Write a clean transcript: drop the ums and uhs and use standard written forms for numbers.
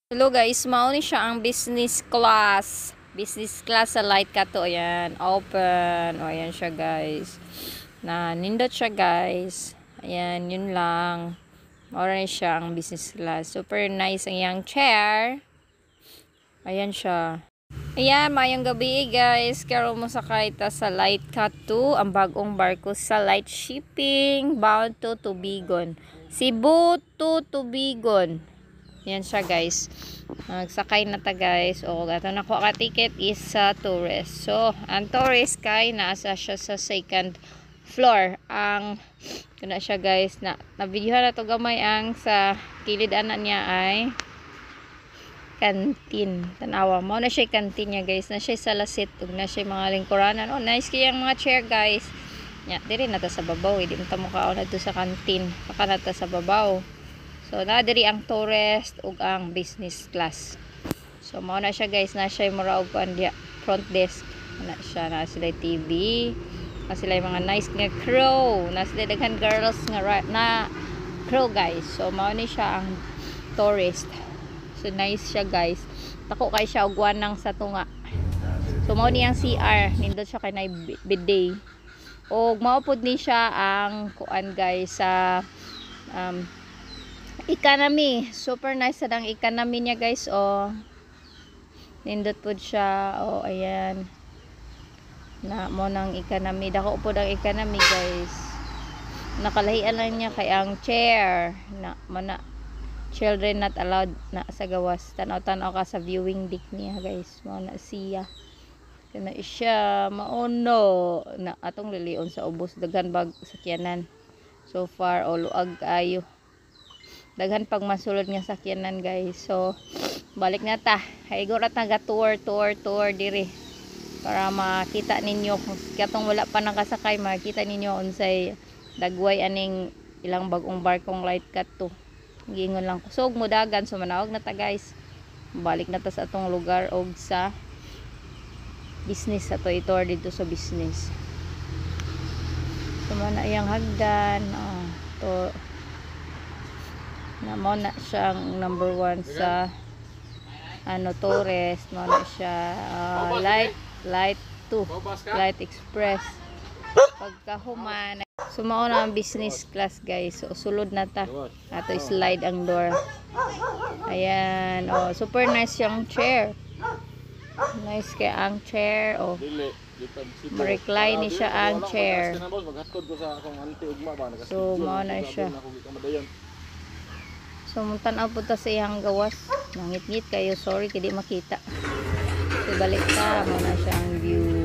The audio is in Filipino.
Hello guys, mao ni siya ang business class. Business class sa light ka to. Ayan, open. O, ayan siya guys. Na, nindot siya guys. Ayan, yun lang. Mao ni siya ang business class. Super nice ang yung chair. Ayan siya. Ayan, mayang gabi guys. Karon mo sakay ta sa light ka to. Ang bagong barko sa light shipping. Bound to Tubigon. Cebu to Tubigon. Yan siya guys. Nagsakay na ta guys. O ato na ko ka ticket is sa tourist. So, ang tourist kay nasa siya sa second floor. Ang kana siya guys na videohan na to gamay ang sa kilid ana niya ay kantin. Tanawa mo na siya kantin niya guys. Na siya sa lasit ug na siya mga lingkuranan. Oh, nice kayang mga chair guys. Nya, diri na ta sa babaw. Di mo ta mo kaon na sa kantin. Paka na ta sa babaw. So, nadiri ang tourist ug ang business class. So, mao na siya guys. Na siya mura og front desk. Na siya. Na sila TV. Na sila mga nice nga crew. Na sila daghan girls nga na crew guys. So, mao ni siya ang tourist. So, nice siya guys. Tako kay siya og wanang sa tunga. So, mao ni ang CR. Nindot siya kay na bidet. Og mao pud ni siya ang kuan guys sa economy. Super nice sa dang economy niya guys. Oh, nindot po siya. Oh, ayan. Na mo ng economy. Dako po ng economy guys. Nakalahian lang niya kay ang chair. Na mana children not allowed na sa gawas. Tanaw-tanaw ka sa viewing deck niya guys. Mo na siya. Kana siya mauno na atong lilion sa ubos daghan bag sakyanan. So far all luag ayo. Daghan pag masulod nga sakyanan guys. So balik na ta. Haigor at naga-tour diri para makita ninyo kung katong wala pa nakasakay, makita ninyo unsay dagway aning ilang bagong barkong light cat to. Gingon lang kusog mo dagan. So manawag na ta guys. Balik na ta sa atong lugar og sa business sa to tour dito sa business. So man iyang hagdan. To na mo na siyang number 1 sa tourist. Mo na siya light 2 light express pagkahuman. So mao na ang business class guys. So sulod na ta. Ato slide ang door. Ayan. Oh, super nice yung chair. Nice kay ang chair. Oh, recline ni siya ang chair. So mao na siya. So, tanaw po ta sa iyang gawas. Nangit-ngit kayo. Sorry, hindi makita. So, balik ta. Muna siya ang view.